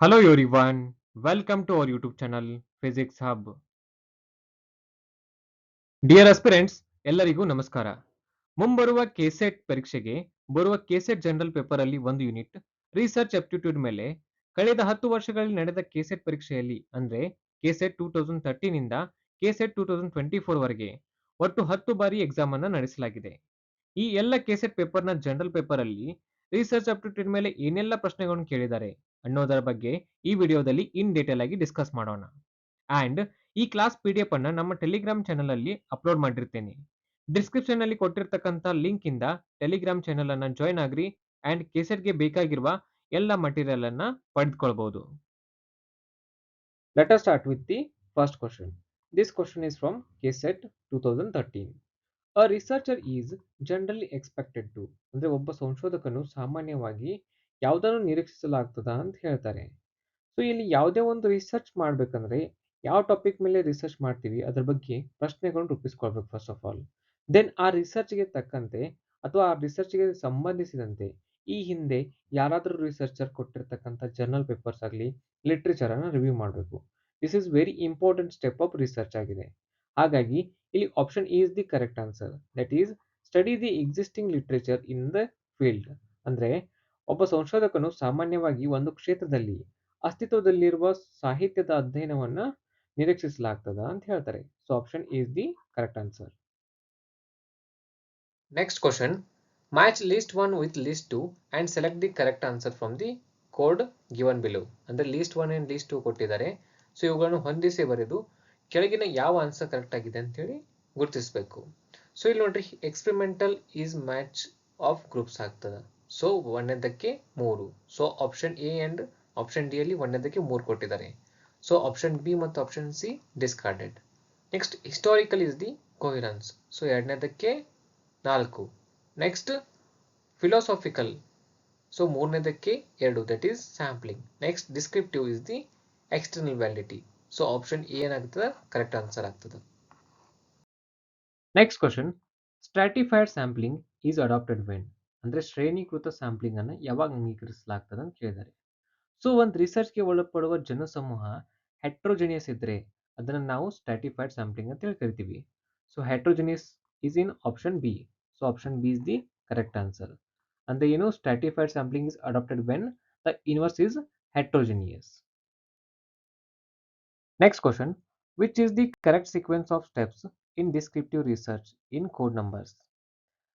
Hello everyone, welcome to our YouTube channel Physics Hub. Dear aspirants ಎಲ್ಲರಿಗೂ ನಮಸ್ಕಾರ. ಮುಂಬರುವ KSET ಪರೀಕ್ಷೆಗೆ ಬರುವ ಕೆಸೆಟ್ ಜನರಲ್ ಪೇಪರ್ ಅಲ್ಲಿ ಒಂದು ಯೂನಿಟ್ ರಿಸರ್ಚ್ ಆಪ್ಟಿಟ್ಯೂಡ್ ಮೇಲೆ ಕಳೆದ 10 ವರ್ಷಗಳಲ್ಲಿ ನಡೆದ ಕೆಸೆಟ್ ಪರೀಕ್ಷೆಯಲ್ಲಿ ಅಂದ್ರೆ ಕೆಸೆಟ್ 2013 ಇಂದ ಕೆಸೆಟ್ 2024 ವರೆಗೆ ಒಟ್ಟು 10 ಬಾರಿ ಎಕ್ಸಾಮ್ ಅನ್ನ ನಡೆಸಲಾಗಿದೆ. ಈ ಎಲ್ಲ ಕೆಸೆಟ್ ಪೇಪರ್ನ ಜನರಲ್ ಪೇಪರ್ ಅಲ್ಲಿ ರಿಸರ್ಚ್ ಆಪ್ಟಿಟ್ಯೂಡ್ ಮೇಲೆ ಏನೆಲ್ಲ ಪ್ರಶ್ನೆಗಳನ್ನು ಕೇಳಿದ್ದಾರೆ ಅನ್ನೋದರ ಬಗ್ಗೆ ಈ ವಿಡಿಯೋದಲ್ಲಿ ಇನ್ ಡೀಟೇಲ್ ಆಗಿ ಡಿಸ್ಕಸ್ ಮಾಡೋಣ. ಅಂಡ್ ಈ ಕ್ಲಾಸ್ PDF ಅನ್ನ ನಮ್ಮ ಟೆಲಿಗ್ರಾಮ್ ಚಾನೆಲ್ ಅಲ್ಲಿ ಅಪ್ಲೋಡ್ ಮಾಡಿರ್ತೇನೆ. ಡಿಸ್ಕ್ರಿಪ್ಷನ್ ಅಲ್ಲಿ ಕೊಟ್ಟಿರ್ತಕ್ಕಂಥ ಲಿಂಕ್ ಇಂದ ಟೆಲಿಗ್ರಾಮ್ ಚಾನೆಲ್ ಅನ್ನ ಜಾಯ್ನ್ ಆಗ್ರಿ ಅಂಡ್ ಕೆಸೆಟ್ಗೆ ಬೇಕಾಗಿರುವ ಎಲ್ಲ ಮಟೀರಿಯಲ್ ಅನ್ನ ಪಡೆದುಕೊಳ್ಳಬಹುದು. Let us start with the first question. This question is from KSET 2013. A researcher is generally expected to ಅಂದ್ರೆ ಒಬ್ಬ ಸಂಶೋಧಕನು ಸಾಮಾನ್ಯವಾಗಿ ಯಾವುದನ್ನು ನಿರೀಕ್ಷಿಸಲಾಗ್ತದ ಅಂತ ಹೇಳ್ತಾರೆ. ಸೊ ಇಲ್ಲಿ ಯಾವುದೇ ಒಂದು ರಿಸರ್ಚ್ ಮಾಡ್ಬೇಕಂದ್ರೆ ಯಾವ ಟಾಪಿಕ್ ಮೇಲೆ ರಿಸರ್ಚ್ ಮಾಡ್ತೀವಿ ಅದ್ರ ಬಗ್ಗೆ ಪ್ರಶ್ನೆಗಳನ್ನು ರೂಪಿಸ್ಕೊಳ್ಬೇಕು ಫಸ್ಟ್ ಆಫ್ ಆಲ್. ದೆನ್ ಆ ರಿಸರ್ಚ್ಗೆ ತಕ್ಕಂತೆ ಅಥವಾ ಆ ರಿಸರ್ಚ್ಗೆ ಸಂಬಂಧಿಸಿದಂತೆ ಈ ಹಿಂದೆ ಯಾರಾದರೂ ರಿಸರ್ಚರ್ ಕೊಟ್ಟಿರ್ತಕ್ಕಂಥ ಜರ್ನಲ್ ಪೇಪರ್ಸ್ ಆಗಲಿ ಲಿಟ್ರೇಚರ್ ಅನ್ನ ರಿವ್ಯೂ ಮಾಡಬೇಕು. This is very important step of research ಆಗಿದೆ. ಹಾಗಾಗಿ ಇಲ್ಲಿ option is the correct answer. That is study the existing literature in the field. ಅಂದ್ರೆ ಒಬ್ಬ ಸಂಶೋಧಕನು ಸಾಮಾನ್ಯವಾಗಿ ಒಂದು ಕ್ಷೇತ್ರದಲ್ಲಿ ಅಸ್ತಿತ್ವದಲ್ಲಿರುವ ಸಾಹಿತ್ಯದ ಅಧ್ಯಯನವನ್ನ ನಿರೀಕ್ಷಿಸಲಾಗ್ತದ ಅಂತ ಹೇಳ್ತಾರೆ. So option is the correct answer. Next question, match list 1 with list 2 and select the correct answer from the code given below. ಅಂದ್ರೆ ಲಿಸ್ಟ್ 1 ಅಂಡ್ ಲಿಸ್ಟ್ 2 ಕೊಟ್ಟಿದ್ದಾರೆ. ಸೊ ಇವುಗಳನ್ನು ಹೊಂದಿಸಿ ಬರೆದು ಕೆಳಗಿನ ಯಾವ ಆನ್ಸರ್ ಕರೆಕ್ಟ್ ಆಗಿದೆ ಅಂತ ಹೇಳಿ ಗುರುತಿಸಬೇಕು. ಸೊ ಇಲ್ಲಿ ನೋಡ್ರಿ, experimental is match of groups ಆಗ್ತದ. ಸೊ ಒಂದನೇದಕ್ಕೆ 3. So option A and option D ಅಲ್ಲಿ ಒಂದನೇದಕ್ಕೆ 3 ಕೊಟ್ಟಿದ್ದಾರೆ. ಸೊ ಆಪ್ಷನ್ ಬಿ ಮತ್ತು option C discarded. Next historical is the coherence. So ಎರಡನೇದಕ್ಕೆ 4. Next philosophical. ಸೊ ಮೂರನೇದಕ್ಕೆ 2, that is sampling. Next descriptive is the external validity. So option A ಏನಾಗ್ತದೆ correct answer ಆಗ್ತದೆ. Next question, stratified sampling is adapted when. ಅಂದ್ರೆ ಶ್ರೇಣೀಕೃತ sampling ಅನ್ನು ಯಾವಾಗ ಅಂಗೀಕರಿಸಲಾಗ್ತದೆ ಅಂತ ಕೇಳಿದ್ದಾರೆ. ಸೊ ಒಂದು ರಿಸರ್ಚ್ಗೆ ಒಳಪಡುವ ಜನಸಮೂಹ ಹೆಟ್ರೋಜೆನಿಯಸ್ ಇದ್ರೆ ಅದನ್ನು ನಾವು ಸ್ಟ್ರಾಟಿಫೈಡ್ ಸ್ಯಾಂಪ್ಲಿಂಗ್ ಅಂತ ಹೇಳಿ ಕರಿತೀವಿ. So heterogeneous is in option B. So option B is the correct answer. ಅಂದ್ರೆ ಏನು, stratified sampling is adapted when the inverse is heterogeneous. Next question, which is the correct sequence of steps in descriptive research in code numbers.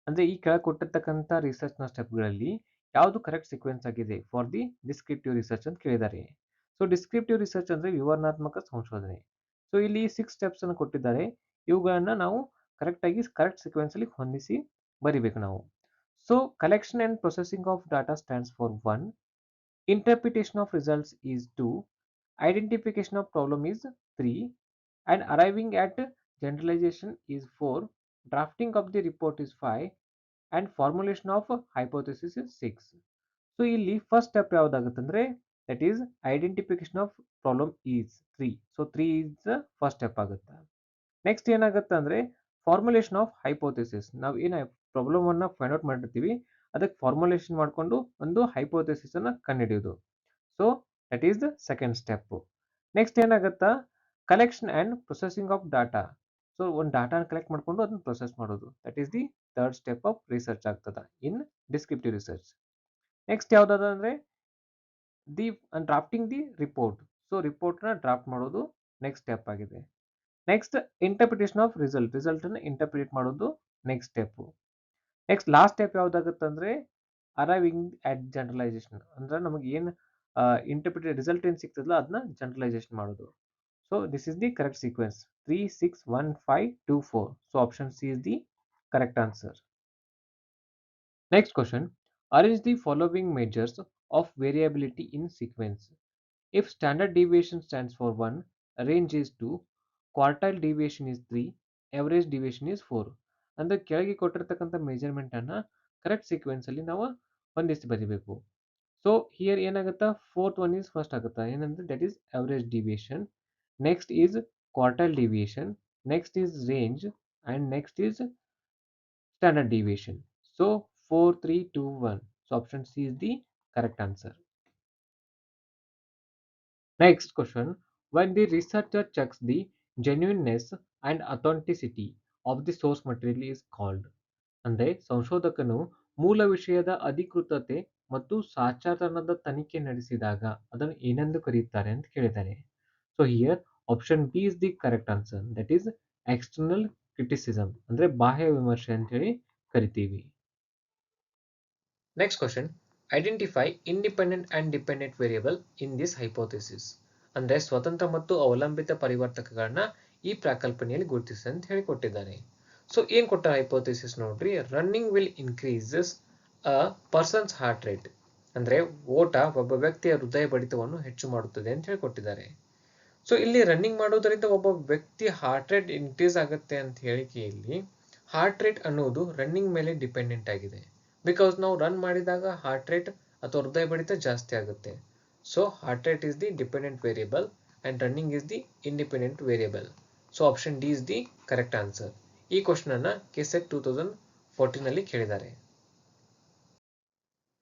ಅಂದ್ರೆ ಈ ಕೆಳಗೆ ಕೊಟ್ಟಿರ್ತಕ್ಕಂಥ research ನ ಸ್ಟೆಪ್ಗಳಲ್ಲಿ ಯಾವುದು correct sequence ಆಗಿದೆ ಫಾರ್ ದಿ ಡಿಸ್ಕ್ರಿಪ್ಟಿವ್ ರಿಸರ್ಚ್ ಅಂತ ಕೇಳಿದ್ದಾರೆ. ಸೊ ಡಿಸ್ಕ್ರಿಪ್ಟಿವ್ ರಿಸರ್ಚ್ ಅಂದ್ರೆ ವಿವರಣಾತ್ಮಕ ಸಂಶೋಧನೆ. ಸೊ ಇಲ್ಲಿ 6 ಸ್ಟೆಪ್ಸ್ ಅನ್ನು ಕೊಟ್ಟಿದ್ದಾರೆ. ಇವುಗಳನ್ನ ನಾವು ಕರೆಕ್ಟ್ ಸೀಕ್ವೆನ್ಸ್ ಅಲ್ಲಿ ಹೊಂದಿಸಿ ಬರಿಬೇಕು ನಾವು. So collection and processing of data stands for 1, interpretation of results is 2, identification of problem is 3, and arriving at generalization is 4, drafting of the report is 5, and formulation of hypothesis is 6. So ಇಲ್ಲಿ first step ಯಾವ್ದಾಗುತ್ತಂದ್ರೆ that is identification of problem is 3. So 3 is first step ಆಗುತ್ತೆ. Next ಏನಾಗುತ್ತೆ ಅಂದ್ರೆ formulation of hypothesis. ನಾವು ಏನು problem ಅನ್ನ find out ಮಾಡಿರ್ತೀವಿ ಅದಕ್ಕೆ ಫಾರ್ಮುಲೇಷನ್ ಮಾಡಿಕೊಂಡು ಒಂದು ಹೈಪೋಥೆಸಿಸ್ ಅನ್ನ ಕಂಡುಹಿಡಿಯೋದು. So that is the second step. Next ಏನಾಗುತ್ತಾ, collection and processing of data. So ಒಂದು ಡಾಟಾನ ಕಲೆಕ್ಟ್ ಮಾಡ್ಕೊಂಡು ಅದನ್ನ ಪ್ರೊಸೆಸ್ ಮಾಡೋದು. That is the third step of research ಆಗ್ತದ ಇನ್ ಡಿಸ್ಕ್ರಿಪ್ಟಿವ್ ರಿಸರ್ಚ್. ನೆಕ್ಸ್ಟ್ ಯಾವ್ದಾದ ಅಂದ್ರೆ the drafting the report. So report ನ ಡ್ರಾಫ್ಟ್ ಮಾಡೋದು ನೆಕ್ಸ್ಟ್ ಸ್ಟೆಪ್ ಆಗಿದೆ. ನೆಕ್ಸ್ಟ್ ಇಂಟರ್ಪ್ರಿಟೇಷನ್ ಆಫ್ ರಿಸಲ್ಟ್ ಅನ್ನು ಇಂಟರ್ಪ್ರಿಟೇಟ್ ಮಾಡೋದು next step. Next last step ಯಾವ್ದಾಗುತ್ತೆ ಅಂದ್ರೆ ಅರೈವಿಂಗ್ ಅಟ್ ಜನರಲೈಸೇಷನ್. ಅಂದ್ರೆ ನಮಗೆ ಏನು ರಿಸಲ್ಟ್ ಏನ್ ಸಿಗ್ತದಲ್ಲ ಅದನ್ನ ಜನರಲೈಸೇಷನ್ ಮಾಡೋದು. So this is the correct sequence 3, 6, 1, 5, 2, 4. So option C is the correct answer. Next question, arrange the following measures of variability in sequence. If standard deviation stands for 1, range is 2, quartile deviation is 3, average deviation is 4. ಅಂದ್ರೆ ಕೆಳಗೆ ಕೊಟ್ಟಿರ್ತಕ್ಕಂಥ measurement ಅನ್ನ correct sequence ಅಲ್ಲಿ ನಾವು ಹೊಂದಿಸಿ ಬರೀಬೇಕು. So here ಏನಾಗುತ್ತಾ, fourth one is first ಆಗುತ್ತಾ ಏನಂದ್ರೆ that is average deviation. Next is quartile deviation, next is range and next is standard deviation. So 4, 3, 2, 1. So option C is the correct answer. Next question. When the researcher checks the genuineness and authenticity of the source material is called. ಅಂದ್ರೆ ಸಂಶೋಧಕನು ಮೂಲ ವಿಷಯದ ಅಧಿಕೃತತೆ ಮತ್ತು ಸಾಚಾತನದ ತನಿಖೆ ನಡೆಸಿದಾಗ ಅದನ್ನು ಏನೆಂದು ಕರೆಯುತ್ತಾರೆ ಅಂತ ಕೇಳಿದ್ದಾರೆ. So here option B is the correct answer, that is external criticism ಅಂದ್ರೆ ಬಾಹ್ಯ ವಿಮರ್ಶೆ ಅಂತ ಹೇಳಿ ಕರಿತೀವಿ. Next question, identify independent and dependent variable in this hypothesis. ಅಂದ್ರೆ ಸ್ವತಂತ್ರ ಮತ್ತು ಅವಲಂಬಿತ ಪರಿವರ್ತಕಗಳನ್ನ ಈ ಪ್ರಾಕಲ್ಪನೆಯಲ್ಲಿ ಗುರುತಿಸಿ ಅಂತ ಹೇಳಿ ಕೊಟ್ಟಿದ್ದಾರೆ. ಸೊ ಏನ್ ಕೊಟ್ಟ ಹೈಪೋಥೆಸಿಸ್ ನೋಡ್ರಿ, running will increases a persons heart rate. ಅಂದ್ರೆ ಓಟ ಒಬ್ಬ ವ್ಯಕ್ತಿಯ ಹೃದಯ ಬಡಿತವನ್ನು ಹೆಚ್ಚು ಮಾಡುತ್ತದೆ ಅಂತ ಹೇಳಿ ಕೊಟ್ಟಿದ್ದಾರೆ. ಸೊ ಇಲ್ಲಿ ರನ್ನಿಂಗ್ ಮಾಡೋದ್ರಿಂದ ಒಬ್ಬ ವ್ಯಕ್ತಿ ಹಾರ್ಟ್ ರೇಟ್ ಇನ್ಕ್ರೀಸ್ ಆಗುತ್ತೆ ಅಂತ ಹೇಳಿಕೆಯಲ್ಲಿ ಹಾರ್ಟ್ ರೇಟ್ ಅನ್ನೋದು ರನ್ನಿಂಗ್ ಮೇಲೆ ಡಿಪೆಂಡೆಂಟ್ ಆಗಿದೆ. ಬಿಕಾಸ್ ನಾವು ರನ್ ಮಾಡಿದಾಗ ಹಾರ್ಟ್ ರೇಟ್ ಅಥವಾ ಹೃದಯ ಬಡಿತ ಜಾಸ್ತಿ ಆಗುತ್ತೆ. So heart rate is the dependent variable and running is the independent variable. So option D is the correct answer. ಈ ಕ್ವಶನ್ ಅನ್ನ ಕೆಸೆಟ್ 2014 ಅಲ್ಲಿ ಕೇಳಿದ್ದಾರೆ.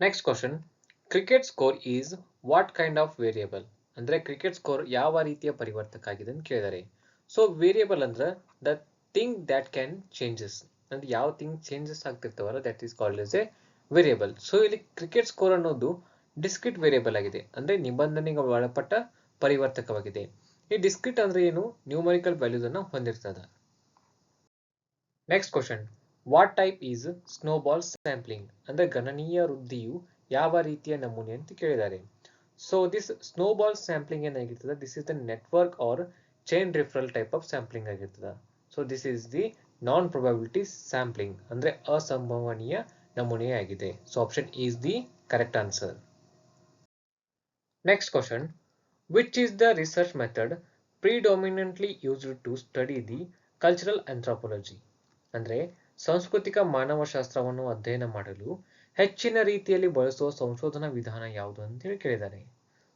Next question, cricket score is what kind of variable. ಅಂದ್ರೆ cricket score ಯಾವ ರೀತಿಯ ಪರಿವರ್ತಕ ಆಗಿದೆ ಅಂತ ಕೇಳಿದ್ದಾರೆ. ಸೊ ವೇರಿಯಬಲ್ ಅಂದ್ರೆ the thing that can changes, ಅಂದ್ರೆ ಯಾವ ಥಿಂಗ್ ಚೇಂಜಸ್ ಆಗ್ತಿರ್ತಾವಲ್ಲ that is called as a variable. So ಇಲ್ಲಿ ಕ್ರಿಕೆಟ್ ಸ್ಕೋರ್ ಅನ್ನೋದು ಡಿಸ್ಕ್ರಿಟ್ ವೇರಿಯಬಲ್ ಆಗಿದೆ, ಅಂದ್ರೆ ನಿಬಂಧನೆಗೆ ಒಳಪಟ್ಟ ಪರಿವರ್ತಕವಾಗಿದೆ. ಈ ಡಿಸ್ಕ್ರಿಟ್ ಅಂದ್ರೆ ಏನು, ನ್ಯೂಮರಿಕಲ್ ವ್ಯಾಲ್ಯೂಸ್ ಅನ್ನು ಹೊಂದಿರ್ತದೆ. Next question, what type is snowball sampling. ಅಂದ್ರೆ ಗಣನೀಯ ವೃದ್ಧಿಯು ಯಾವ ರೀತಿಯ ನಮೂನೆ ಅಂತ ಕೇಳಿದ್ದಾರೆ. ಸೊ ದಿಸ್ ಸ್ನೋಬಾಲ್ ಸ್ಯಾಂಪ್ಲಿಂಗ್ ಏನಾಗಿರ್ತದೆ, this is the network or chain referral type of sampling ಆಗಿರ್ತದೆ. So this is the non probability sampling, ಅಂದ್ರೆ ಅಸಂಭವನೀಯ ನಮೂನೆಯಾಗಿದೆ. So option is the correct answer. Next question, which is the research method predominantly used to study the cultural anthropology. ಅಂದ್ರೆ ಸಾಂಸ್ಕೃತಿಕ ಮಾನವಶಾಸ್ತ್ರವನ್ನು ಅಧ್ಯಯನ ಮಾಡಲು ಹೆಚ್ಚಿನ ರೀತಿಯಲ್ಲಿ ಬಳಸುವ ಸಂಶೋಧನಾ ವಿಧಾನ ಯಾವುದು ಅಂತ ಹೇಳಿ ಕೇಳಿದ್ದಾರೆ.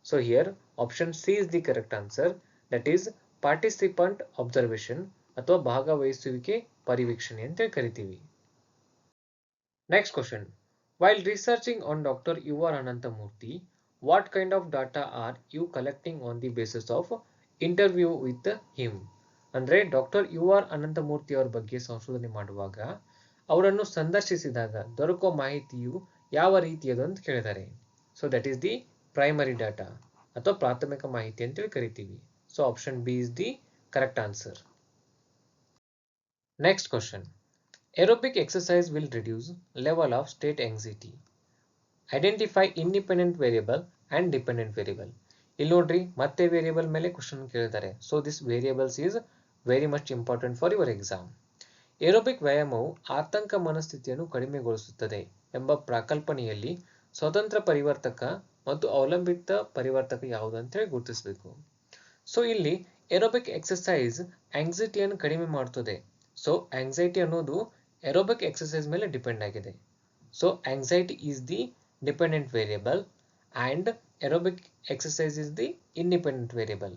So here option C is the correct answer, that is participant observation ಅಥವಾ ಭಾಗವಹಿಸುವಿಕೆ ಪರಿವೀಕ್ಷಣೆ ಅಂತ ಕರಿತೀವಿ. Next question, while researching on doctor U R Ananthamurthy, what kind of data are you collecting on the basis of interview with him. ಅಂದ್ರೆ doctor U R Ananthamurthy ಅವರ ಬಗ್ಗೆ ಸಂಶೋಧನೆ ಮಾಡುವಾಗ ಅವರನ್ನು ಸಂದರ್ಶಿಸಿದಾಗ ದೊರಕುವ ಮಾಹಿತಿಯು ಯಾವ ರೀತಿಯದು ಅಂತ ಕೇಳಿದ್ದಾರೆ. So that is the primary data ಅಥವಾ ಪ್ರಾಥಮಿಕ ಮಾಹಿತಿ ಅಂತೇಳಿ ಕರಿತೀವಿ. So option B is the correct answer. Next question, aerobic exercise will reduce level of state anxiety. Identify independent variable and dependent variable. ಇಲ್ಲಿ ನೋಡ್ರಿ ಮತ್ತೆ ವೇರಿಯಬಲ್ ಮೇಲೆ ಕ್ವಶನ್ ಕೇಳಿದ್ದಾರೆ. So this variables is very much important for your exam. Aerobic ವ್ಯಾಯಾಮವು ಆತಂಕ ಮನಸ್ಥಿತಿಯನ್ನು ಕಡಿಮೆಗೊಳಿಸುತ್ತದೆ ಎಂಬ ಪ್ರಾಕಲ್ಪನೆಯಲ್ಲಿ ಸ್ವತಂತ್ರ ಪರಿವರ್ತಕ ಮತ್ತು ಅವಲಂಬಿತ ಪರಿವರ್ತಕ ಯಾವುದು ಅಂತ ಹೇಳಿ ಗುರುತಿಸಬೇಕು. ಸೊ ಇಲ್ಲಿ ಏರೋಬಿಕ್ ಎಕ್ಸರ್ಸೈಸ್ ಆಂಗ್ಸೈಟಿಯನ್ನು ಕಡಿಮೆ ಮಾಡುತ್ತದೆ. ಸೊ ಆಂಗ್ಸೈಟಿ ಅನ್ನೋದು aerobic exercise ಮೇಲೆ ಡಿಪೆಂಡ್ ಆಗಿದೆ. So anxiety is the dependent variable and aerobic exercise is the independent variable.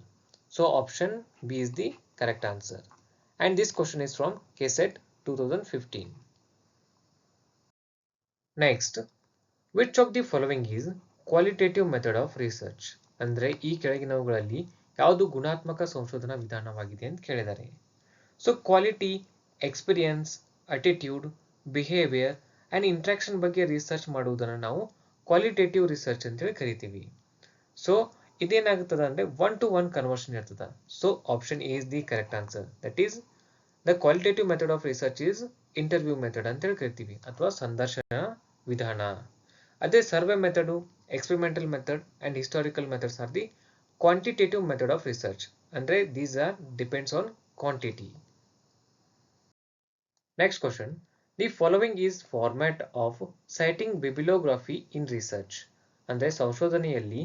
So option B is the correct answer. And this question is from KSET 2015. Next, which of the following is qualitative method of research? ಅಂದ್ರೆ ಈ ಕೆಳಗಿನವುಗಳಲ್ಲಿ ಯಾವುದು ಗುಣಾತ್ಮಕ ಸಂಶೋಧನಾ ವಿಧಾನವಾಗಿದೆ ಅಂತ ಕೇಳಿದ್ದಾರೆ. So quality, experience, attitude, behaviour and interaction ಬಗ್ಗೆ ರಿಸರ್ಚ್ ಮಾಡುವುದನ್ನು ನಾವು ಕ್ವಾಲಿಟೇಟಿವ್ ರಿಸರ್ಚ್ ಅಂತೇಳಿ ಕರಿತೀವಿ. ಸೊ ಇದೇನಾಗುತ್ತದೆ ಅಂದ್ರೆ 1-to-1 ಕನ್ವರ್ಷನ್ ಇರ್ತದೆ. So option A is the correct answer, that is the qualitative method of research is interview method ಅಂತೇಳಿ ಕರಿತೀವಿ ಅಥವಾ ಸಂದರ್ಶನ ವಿಧಾನ. ಅದೇ survey method, experimental method and historical methods are the quantitative method of research. ಅಂದ್ರೆ these are depends on quantity. Next question, the following is format of citing bibliography in research. ಅಂದ್ರೆ ಸಂಶೋಧನೆಯಲ್ಲಿ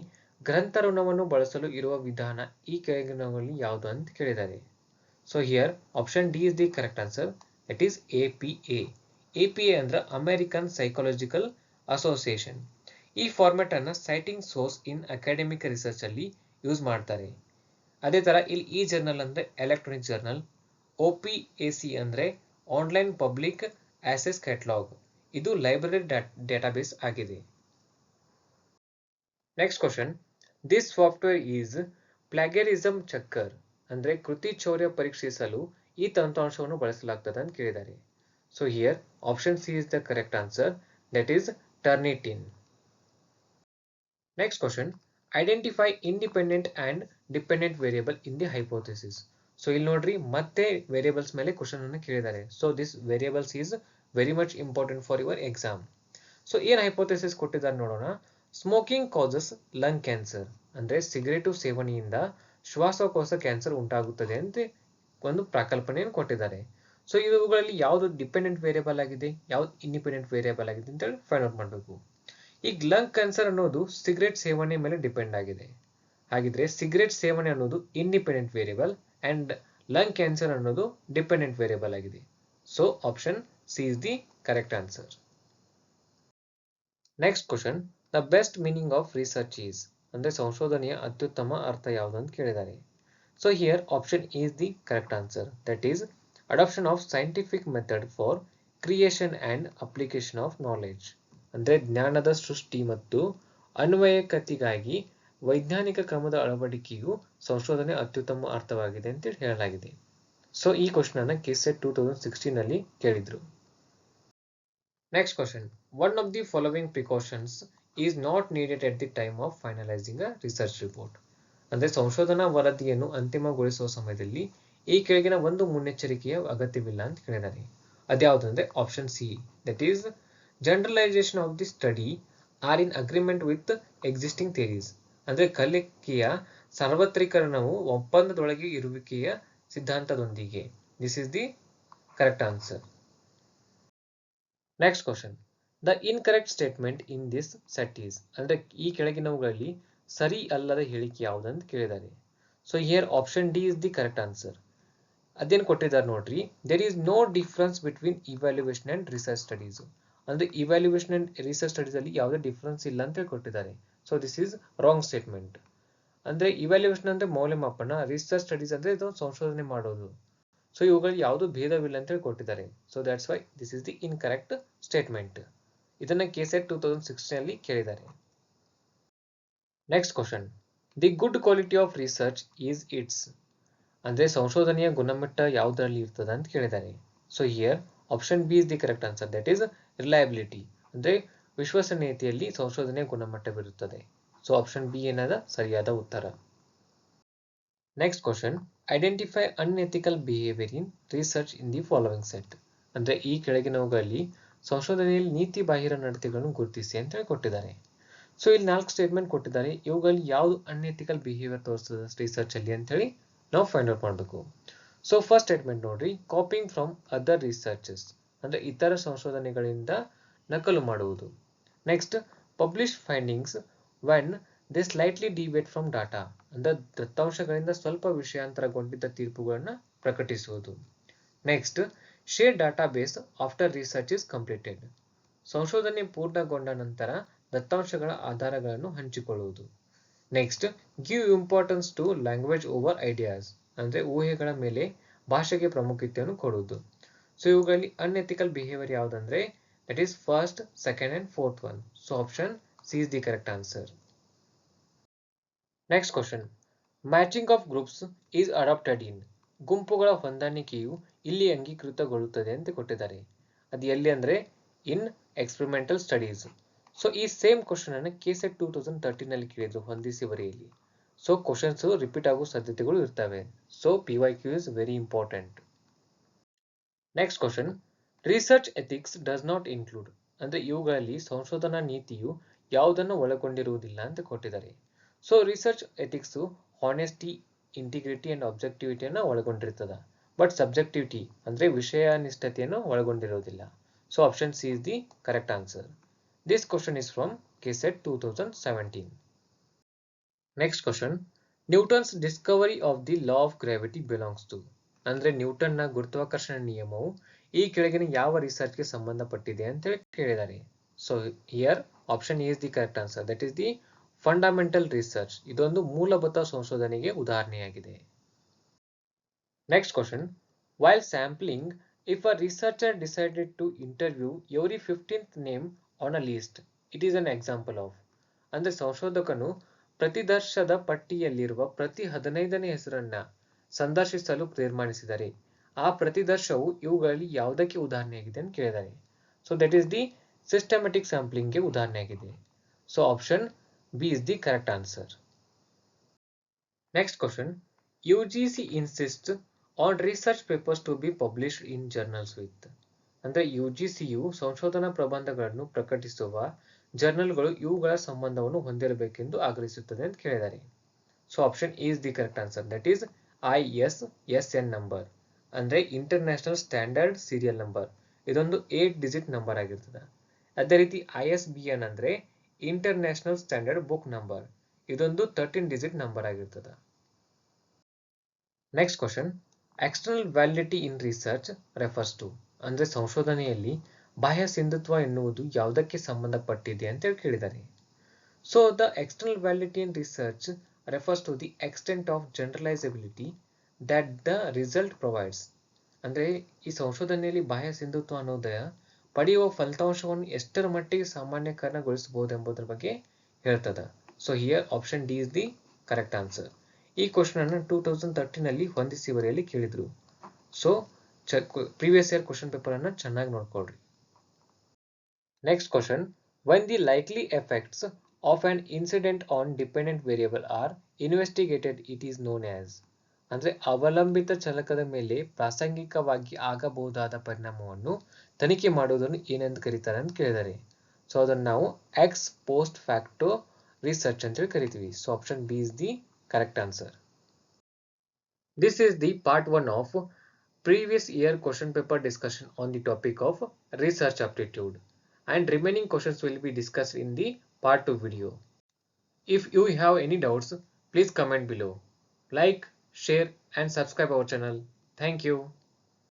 ಗ್ರಂಥ ಋಣವನ್ನು ಬಳಸಲು ಇರುವ ವಿಧಾನ ಈ ಕೆಳಗಿನವುಗಳಲ್ಲಿ ಯಾವುದು ಅಂತ ಕೇಳಿದ್ದಾರೆ. So here option D is the correct answer, it is APA. APA ಅಂದ್ರೆ ಅಮೆರಿಕನ್ ಸೈಕಾಲಜಿಕಲ್ ಅಸೋಸಿಯೇಷನ್. ಈ ಫಾರ್ಮ್ಯಾಟ್ ಅನ್ನ citing source in academic research ಅಲ್ಲಿ ಯೂಸ್ ಮಾಡ್ತಾರೆ. ಅದೇ ತರ ಇಲ್ಲಿ ಈ ಜರ್ನಲ್ ಅಂದ್ರೆ ಎಲೆಕ್ಟ್ರಾನಿಕ್ ಜರ್ನಲ್, OPAC ಅಂದ್ರೆ ಆನ್ಲೈನ್ ಪಬ್ಲಿಕ್ ಆಕ್ಸೆಸ್ ಕ್ಯಾಟಲಾಗ್, ಇದು ಲೈಬ್ರರಿ ಡೇಟಾಬೇಸ್ ಆಗಿದೆ. Next question, this software is plagiarism checker ಅಂದ್ರೆ ಕೃತಿ ಚೌರ್ಯ ಪರೀಕ್ಷಿಸಲು ಈ ತಂತ್ರಾಂಶವನ್ನು ಬಳಸಲಾಗ್ತದೆ ಅಂತ ಕೇಳಿದ್ದಾರೆ. So here option C is the correct answer, that is Turnitin. Next question, identify independent and dependent variable in the hypothesis. So ಇಲ್ಲಿ ನೋಡ್ರಿ ಮತ್ತೆ ವೇರಿಯಬಲ್ಸ್ ಮೇಲೆ ಕ್ವಶನ್ ಅನ್ನು ಕೇಳಿದ್ದಾರೆ. So this variables is very much important for your exam. So ಏನ್ hypothesis ಕೊಟ್ಟಿದ್ದಾರೆ ನೋಡೋಣ. Smoking causes lung cancer ಅಂದ್ರೆ ಸಿಗರೇಟು ಸೇವನೆಯಿಂದ ಶ್ವಾಸಕೋಶ ಕ್ಯಾನ್ಸರ್ ಉಂಟಾಗುತ್ತದೆ ಅಂತ ಒಂದು ಪ್ರಕಲ್ಪನೆಯನ್ನು ಕೊಟ್ಟಿದ್ದಾರೆ. ಸೊ ಇವುಗಳಲ್ಲಿ ಯಾವುದು ಡಿಪೆಂಡೆಂಟ್ ವೇರಿಯಬಲ್ ಆಗಿದೆ, ಯಾವ್ದು ಇಂಡಿಪೆಂಡೆಂಟ್ ವೇರಿಯಬಲ್ ಆಗಿದೆ ಅಂತ ಹೇಳಿ ಫೈಂಡ್ ಔಟ್ ಮಾಡಬೇಕು. ಈಗ ಲಂಗ್ ಕ್ಯಾನ್ಸರ್ ಅನ್ನೋದು ಸಿಗರೇಟ್ ಸೇವನೆ ಮೇಲೆ ಡಿಪೆಂಡ್ ಆಗಿದೆ. ಹಾಗಿದ್ರೆ ಸಿಗರೇಟ್ ಸೇವನೆ ಅನ್ನೋದು independent variable and lung cancer ಅನ್ನೋದು ಡಿಪೆಂಡೆಂಟ್ ವೇರಿಯಬಲ್ ಆಗಿದೆ. So option C is the correct answer. Next question, the best meaning of research is ಅಂದ್ರೆ ಸಂಶೋಧನೆಯ ಅತ್ಯುತ್ತಮ ಅರ್ಥ ಯಾವುದು ಅಂತ ಕೇಳಿದ್ದಾರೆ. So here option is the correct answer, that is adoption of scientific method for creation and application of knowledge ಅಂದ್ರೆ ಜ್ಞಾನದ ಸೃಷ್ಟಿ ಮತ್ತು ಅನ್ವಯಕತೆಗಾಗಿ ವೈಜ್ಞಾನಿಕ ಕ್ರಮದ ಅಳವಡಿಕೆಯು ಸಂಶೋಧನೆ ಅತ್ಯುತ್ತಮ ಅರ್ಥವಾಗಿದೆ ಅಂತ ಹೇಳಲಾಗಿದೆ. ಸೊ ಈ ಕ್ವಶನ್ ಅನ್ನ ಕೆಸೆಟ್ 2016 ನಲ್ಲಿ ಕೇಳಿದ್ರು. Next question, one of the following precautions is not needed at the time of finalising a research report ಅಂದ್ರೆ ಸಂಶೋಧನಾ ವರದಿಯನ್ನು ಅಂತಿಮಗೊಳಿಸುವ ಸಮಯದಲ್ಲಿ ಈ ಕೆಳಗಿನ ಒಂದು ಮುನ್ನೆಚ್ಚರಿಕೆಯ ಅಗತ್ಯವಿಲ್ಲ ಅಂತ ಕೇಳಿದ್ದಾರೆ. ಅದ್ಯಾವುದಂದ್ರೆ option C, that is generalisation of the study are in agreement with existing theories ಅಂದ್ರೆ ಕಲಿಕೆಯ ಸಾರ್ವತ್ರಿಕರಣವು ಒಪ್ಪಂದದೊಳಗೆ ಇರುವಿಕೆಯ ಸಿದ್ಧಾಂತದೊಂದಿಗೆ. This is the correct answer. Next question, the incorrect statement in this set is ಅಂದ್ರೆ ಈ ಕೆಳಗಿನವುಗಳಲ್ಲಿ ಸರಿ ಅಲ್ಲದ ಹೇಳಿಕೆ ಯಾವುದಂತ ಕೇಳಿದ್ದಾರೆ. So here option D is the correct answer. ಅದೇನು ಕೊಟ್ಟಿದ್ದಾರೆ ನೋಡ್ರಿ, there is no difference between evaluation and research studies ಅಂದ್ರೆ ಇವ್ಯಾಲ್ಯೂಯೇಷನ್ ಅಂಡ್ ರಿಸರ್ಚ್ ಸ್ಟಡೀಸ್ ಅಲ್ಲಿ ಯಾವುದೇ ಡಿಫರೆನ್ಸ್ ಇಲ್ಲ ಅಂತ ಕೊಟ್ಟಿದ್ದಾರೆ. So this is wrong statement. ಅಂದ್ರೆ ಇವ್ಯಾಲ್ಯೂಯೇಷನ್ ಅಂದ್ರೆ ಮೌಲ್ಯಮಾಪನ, ರಿಸರ್ಚ್ ಸ್ಟಡೀಸ್ ಅಂದ್ರೆ ಇದು ಸಂಶೋಧನೆ ಮಾಡೋದು. ಸೊ ಇವುಗಳಲ್ಲಿ ಯಾವುದು ಭೇದವಿಲ್ಲ ಅಂತ ಹೇಳಿ ಕೊಟ್ಟಿದ್ದಾರೆ. So that's why this is the incorrect statement. ಇದನ್ನ ಕೆಸೆಟ್ 2016 ಅಲ್ಲಿ ಕೇಳಿದ್ದಾರೆ. Next question, the good quality of research is it's ಅಂದ್ರೆ ಸಂಶೋಧನೆಯ ಗುಣಮಟ್ಟ ಯಾವುದರಲ್ಲಿ ಇರ್ತದೆ ಅಂತ ಕೇಳಿದ್ದಾರೆ. So here option B is the correct answer, that is reliability ಅಂದ್ರೆ ವಿಶ್ವಸನೀಯತೆಯಲ್ಲಿ ಸಂಶೋಧನೆಯ ಗುಣಮಟ್ಟವಿರುತ್ತದೆ. ಸೊ ಆಪ್ಷನ್ ಬಿ ಏನದ ಸರಿಯಾದ ಉತ್ತರ. Next question, identify unethical behaviour in research in the following set ಅಂದ್ರೆ ಈ ಕೆಳಗಿನವುಗಳಲ್ಲಿ ಸಂಶೋಧನೆಯಲ್ಲಿ ನೀತಿ ಬಾಹಿರ ನಡತೆಗಳನ್ನು ಗುರುತಿಸಿ ಅಂತ ಹೇಳಿ ಕೊಟ್ಟಿದ್ದಾರೆ. ಸೊ ಇಲ್ಲಿ 4 ಸ್ಟೇಟ್ಮೆಂಟ್ ಕೊಟ್ಟಿದ್ದಾರೆ. ಇವುಗಳಲ್ಲಿ ಯಾವುದು ಅನ್ಎಥಿಕಲ್ ಬಿಹೇವಿಯರ್ ತೋರಿಸ್ತದೆ ರಿಸರ್ಚ್ ಅಲ್ಲಿ ಅಂತ ಹೇಳಿ ನಾವು ಫೈಂಡ್ ಔಟ್ ಮಾಡಬೇಕು. ಸೊ ಫಸ್ಟ್ ಸ್ಟೇಟ್ಮೆಂಟ್ ನೋಡ್ರಿ, ಕಾಪಿಂಗ್ ಫ್ರಮ್ ಅದರ್ ರಿಸರ್ಚಸ್ ಅಂದ್ರೆ ಇತರ ಸಂಶೋಧನೆಗಳಿಂದ ನಕಲು ಮಾಡುವುದು. Next, publish findings when they slightly deviate from data ಅಂದ್ರೆ ದತ್ತಾಂಶಗಳಿಂದ ಸ್ವಲ್ಪ ವಿಷಯಾಂತರಗೊಂಡಿದ್ದ ತೀರ್ಪುಗಳನ್ನ ಪ್ರಕಟಿಸುವುದು. Next, share data base after research is completed ಸಂಶೋಧನೆ ಪೂರ್ಣಗೊಂಡ ನಂತರ ದತ್ತಾಂಶಗಳ ಆಧಾರಗಳನ್ನು ಹಂಚಿಕೊಳ್ಳುವುದು. Next, give importance to language over ideas ಅಂದ್ರೆ ಊಹೆಗಳ ಮೇಲೆ ಭಾಷೆಗೆ ಪ್ರಾಮುಖ್ಯತೆಯನ್ನು ಕೊಡುವುದು. ಸೊ ಇವುಗಳಲ್ಲಿ ಅನ್ಎಥಿಕಲ್ ಬಿಹೇವಿಯರ್ ಯಾವುದಂದ್ರೆ that is first, second and fourth one. So option C is the correct answer. Next question, matching of groups is adapted in ಗುಂಪುಗಳ ಹೊಂದಾಣಿಕೆಯು ಇಲ್ಲಿ ಅಂಗೀಕೃತಗೊಳ್ಳುತ್ತದೆ ಅಂತ ಕೊಟ್ಟಿದ್ದಾರೆ. ಅದು ಎಲ್ಲಿ ಅಂದ್ರೆ ಇನ್ ಎಕ್ಸ್ಪೆರಿಮೆಂಟಲ್ ಸ್ಟಡೀಸ್. ಸೊ ಈ ಸೇಮ್ ಕ್ವಶನ್ ಅನ್ನು ಕೆಸೆಟ್ 2013 ನಲ್ಲಿ ಕೇಳಿದ್ರು, ಹೊಂದಿಸಿ ಬರೆಯಲ್ಲಿ. ಸೊ ಕ್ವಶನ್ಸ್ ರಿಪೀಟ್ ಆಗುವ ಸಾಧ್ಯತೆಗಳು ಇರ್ತವೆ. So PYQ is very important. Next question, research ethics does not include ಅಂದ್ರೆ ಇವುಗಳಲ್ಲಿ ಸಂಶೋಧನಾ ನೀತಿಯು ಯಾವುದನ್ನು ಒಳಗೊಂಡಿರುವುದಿಲ್ಲ ಅಂತ ಕೊಟ್ಟಿದ್ದಾರೆ. So research ethics honesty, integrity and ಆಬ್ಜೆಕ್ಟಿವಿಟಿಯನ್ನು ಒಳಗೊಂಡಿರ್ತದ. ಬಟ್ ಸಬ್ಜೆಕ್ಟಿವಿಟಿ ಅಂದ್ರೆ ವಿಷಯನಿಷ್ಠತೆಯನ್ನು ಒಳಗೊಂಡಿರುವುದಿಲ್ಲ. So option C is the correct answer. This question is from KSET 2017. Next question, Newton's discovery of the law of gravity belongs to ಅಂದ್ರೆ Newton ನ ಗುರುತ್ವಾಕರ್ಷಣ ನಿಯಮವು ಈ ಕೆಳಗಿನ ಯಾವ ರಿಸರ್ಚ್ ಗೆ ಸಂಬಂಧಪಟ್ಟಿದೆ ಅಂತ ಹೇಳಿ ಕೇಳಿದ್ದಾರೆ. So here option A is the correct answer, that is the fundamental research. ಇದೊಂದು ಮೂಲಭೂತ ಸಂಶೋಧನೆಗೆ ಉದಾಹರಣೆಯಾಗಿದೆ. Next question, while sampling, if a researcher decided to interview every 15th name on a list, it is an example of ಅಂದ್ರೆ ಸಂಶೋಧಕನು ಪ್ರತಿದರ್ಶದ ಪಟ್ಟಿಯಲ್ಲಿರುವ ಪ್ರತಿ 15ನೇ ಹೆಸರನ್ನ ಸಂದರ್ಶಿಸಲು ತೀರ್ಮಾನಿಸಿದರೆ ಆ ಪ್ರತಿದರ್ಶವು ಇವುಗಳಲ್ಲಿ ಯಾವುದಕ್ಕೆ ಉದಾಹರಣೆಯಾಗಿದೆ ಅಂತ ಕೇಳಿದ್ದಾರೆ. So that is the systematic ಸ್ಯಾಂಪ್ಲಿಂಗ್ಗೆ ಉದಾಹರಣೆಯಾಗಿದೆ. So option B is the correct answer. Next question, UGC insists on research papers to be published in journals with. ಅಂದರೆ UGCಯು ಸಂಶೋಧನಾ ಪ್ರಬಂಧಗಳನ್ನು ಪ್ರಕಟಿಸುವ ಜರ್ನಲ್ಗಳು ಇವುಗಳ ಸಂಬಂಧವನ್ನು ಹೊಂದಿರಬೇಕೆಂದು ಆಗ್ರಹಿಸುತ್ತದೆ ಅಂತ ಕೇಳಿದ್ದಾರೆ. So option is the correct answer. That is ISSN number ಅಂದ್ರೆ ಇಂಟರ್ನ್ಯಾಷನಲ್ ಸ್ಟ್ಯಾಂಡರ್ಡ್ ಸೀರಿಯಲ್ ನಂಬರ್. ಇದೊಂದು 8 ಡಿಜಿಟ್ ನಂಬರ್ ಆಗಿರ್ತದೆ. ಅದೇ ರೀತಿ ISBN ಅಂದ್ರೆ ಇಂಟರ್ನ್ಯಾಷನಲ್ ಸ್ಟ್ಯಾಂಡರ್ಡ್ ಬುಕ್ ನಂಬರ್. ಇದೊಂದು 13 ಡಿಜಿಟ್ ನಂಬರ್ ಆಗಿರ್ತದೆ. Next question, external validity in research refers to. ಅಂದ್ರೆ ಸಂಶೋಧನೆಯಲ್ಲಿ ಬಾಹ್ಯ ಸಿಂಧುತ್ವ ಎನ್ನುವುದು ಯಾವುದಕ್ಕೆ ಸಂಬಂಧಪಟ್ಟಿದೆ ಅಂತ ಕೇಳಿದ್ದಾರೆ. So the external validity in research refers to the extent of generalisability that the result provides. ಅಂದ್ರೆ ಈ ಸಂಶೋಧನೆಯಲ್ಲಿ ಬಾಹ್ಯ ಸಿಂಧುತ್ವ ಅನ್ನೋದ ಪಡೆಯುವ ಫಲಿತಾಂಶವನ್ನು ಎಷ್ಟರ ಮಟ್ಟಿಗೆ ಸಾಮಾನ್ಯಕರಣಗೊಳಿಸಬಹುದು ಎಂಬುದರ ಬಗ್ಗೆ ಹೇಳ್ತದ. So here option D is the correct answer. ಈ ಕ್ವಶನ್ ಅನ್ನು 2013 ನಲ್ಲಿ ಹೊಂದಿಸಿ ಬರೆಯಲಿ ಕೇಳಿದ್ರು. So previous year question paper ಅನ್ನು ಚೆನ್ನಾಗಿ ನೋಡ್ಕೊಳ್ರಿ. Next question, when the likely effects of an incident on dependent variable are investigated it is known as. ಅಂದ್ರೆ ಅವಲಂಬಿತ ಚಲಕದ ಮೇಲೆ ಪ್ರಾಸಂಗಿಕವಾಗಿ ಆಗಬಹುದಾದ ಪರಿಣಾಮವನ್ನು ತನಿಖೆ ಮಾಡುವುದನ್ನು ಏನೆಂದು ಕರೀತಾರೆ ಅಂತ ಕೇಳಿದ್ದಾರೆ. ಸೊ ಅದನ್ನು ನಾವು ಎಕ್ಸ್ ಪೋಸ್ಟ್ ಫ್ಯಾಕ್ಟೋ ರಿಸರ್ಚ್ ಅಂತ ಹೇಳಿ ಕರಿತೀವಿ. So option B is the correct answer. This is the part 1 of previous year question paper discussion on the topic of research aptitude, and remaining questions will be discussed in the part 2 video. If you have any doubts, please comment below. Like, share and subscribe our channel. Thank you.